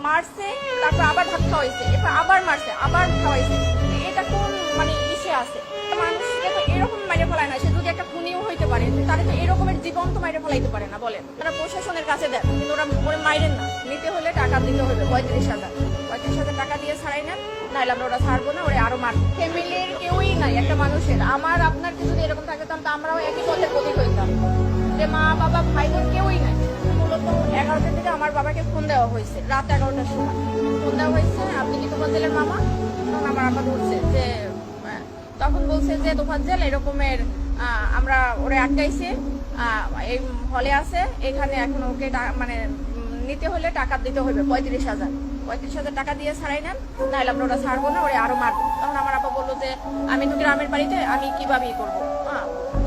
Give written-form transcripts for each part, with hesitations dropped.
মারছে, তারপর আবার ভাত খাওয়াইছে, এরপর আবার মারছে, আবার খাওয়াইছে। এটা কোন মানে ইসে আছে? মানুষকে তো এরকম মাইরে ফেলায় না। সে যদি একটা খুনিও হইতে পারে, তাহলে তো এরকমের জীবন্ত মাইরে ফেলাইতে পারে না বলেন। ওরা প্রশাসনের কাছে দেন, কিন্তু ওরা ওরা মাইরেন না। নিতে হলে টাকা দিতে হবে 35,000। 35,000 টাকা দিয়ে ছাড়াই নেন, নাহলে আমরা ওরা ছাড়বো না, ওরা আরো মারবো। ফ্যামিলির কেউই নাই একটা মানুষের। আমার আপনার কি যদি এরকম থাকতাম, তা আমরাও একই পথের প্রতীক হইতাম। যে মা বাবা ভাই বোন কেউই নাই। মূলত 11টার দিকে আমার বাবাকে ফোন দেওয়া হয়েছে, রাত 11টার সময় ফোন দেওয়া হয়েছে, আপনি কি তোফাজ্জেলের মামা? তখন আমার আপা ধরছে যে তখন বলছে যে তোফাজ্জেল এরকমের আমরা ওরে আটকাইছে, এই হলে আছে, এখানে এখন ওকে মানে নিতে হলে টাকা দিতে হবে 35,000। 35,000 টাকা দিয়ে ছাড়াই নেন, নাহলে আমরা ওরা ছাড়বো না, ওরা আরো মারবো। তখন আমার আপা বললো যে আমি তো গ্রামের বাড়িতে, আমি কিভাবে করবো।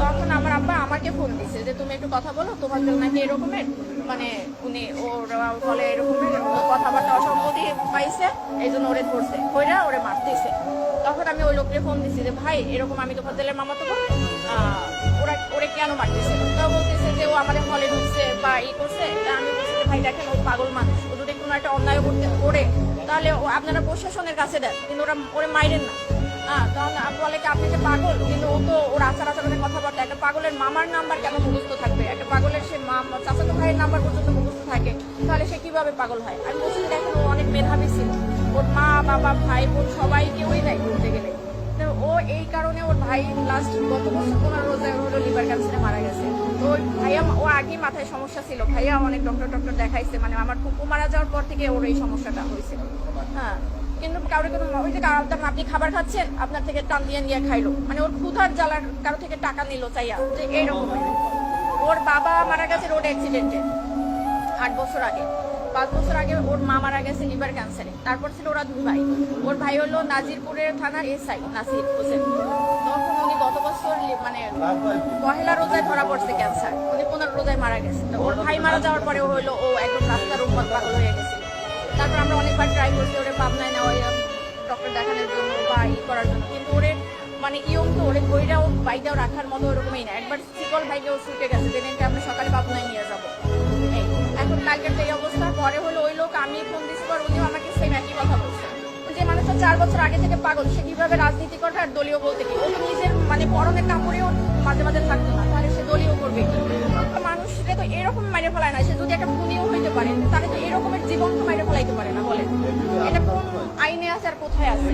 তখন আমার আব্বা আমাকে ফোন দিছে যে তুমি একটু কথা বলো, তোফাজ্জেল নাকি এরকমের মানে উনি ওর ফলে এরকমের কথাবার্তা অসম্মতি পাইছে, এই জন্য ওরে ধরছে, ওরা ওরে মারতেছে। তখন আমি ওই লোককে ফোন দিছি যে ভাই এরকম আমি তোফাজ্জেলের মামা তো ওরা ওরে কেন মারতেছে? তো বলতেছে যে ও আমাদের হলে ঢুকছে বা ই করছে। তা আমি বলছি যে ভাই দেখেন ও পাগল মানুষ, ও যদি কোনো একটা অন্যায় করতে করে তাহলে আপনারা প্রশাসনের কাছে দেন, কিন্তু ওরা ওরে মাইরেন না। তখন বলে কি আপনি যে পাগল, কিন্তু ও তো ওর আচার আচরণের কথাবার্তা। একটা পাগলের মামার নাম্বার কেন মুখস্থ থাকবে? একটা পাগলের সে চাচাতো ভাইয়ের নাম্বার পর্যন্ত মুখস্থ থাকে, তাহলে সে কিভাবে পাগল হয়? আমি বলছি দেখেন ও অনেক মেধাবী ছিল, ওর মা বাবা ভাই বোন সবাই কেউই নাই বলতে গেলে। ও এই কারণে ওর ভাই লাস্ট গত বছর 15 রোজায় হলো লিভার ক্যান্সারে মারা গেছে। তো ওই ভাইয়া ও আগেই মাথায় সমস্যা ছিল, ভাইয়া অনেক ডক্টর দেখাইছে, মানে আমার ফুপু মারা যাওয়ার পর থেকে ওর এই সমস্যাটা হয়েছিল। কিন্তু কারো কোনো ওই যে আপনি খাবার খাচ্ছেন, আপনার থেকে টান দিয়ে নিয়ে খাইলো, মানে ওর ক্ষুধার জ্বালার কারো থেকে টাকা নিল চাইয়া, যে এইরকম। ওর বাবা মারা গেছে রোড অ্যাক্সিডেন্টে 8 বছর আগে। 5 বছর আগে ওর মা মারা গেছে লিভার ক্যান্সারে। তারপর ছিল ওরা 2 ভাই। ওর ভাই হলো নাজিরপুরের থানার এসআই নাসির হোসেন। তখন উনি গত বছর মানে পহেলা রোজায় ধরা পড়ছে ক্যান্সার, উনি 15 রোজায় মারা গেছে। ওর ভাই মারা যাওয়ার পরে হলো ও একদম রাস্তার উপর পাগল হয়ে গেছিল। তারপর আমরা অনেকবার ট্রাই করছি ওরে পাবনায় নেওয়া ডক্টর দেখানোর জন্য বা করার জন্য, কিন্তু ওরে মানে ইয়ং তো ওরে ঘইরাও বাইকেও রাখার মতো ওরকমই না। একবার শিকল ভাইকেও ছুটে গেছে, যেদিনকে আমরা সকালে পাবনায় নিয়ে যাবো। এখন কালকের এই অবস্থা। পরে হলো ওই লোক, আমি ফোন দিচ্ছি পর উনিও আমাকে সেম একই কথা বলছে যে মানুষটা 4 বছর আগে থেকে পাগল, সে কিভাবে রাজনীতি করবে আর দলীয় বলতে কি? ও তো নিজের মানে পরনের কাপড়েও মাঝে মাঝে থাকতো না, তাহলে সে দলীয় করবে। মানুষকে তো এরকম মাইরে ফেলায় না। সে যদি একটা খুনিও হইতে পারে, তাহলে তো এরকমের জীবন্ত মাইরে ফেলাইতে পারে না বলেন। এটা কোন আইনে আছে আর কোথায় আছে?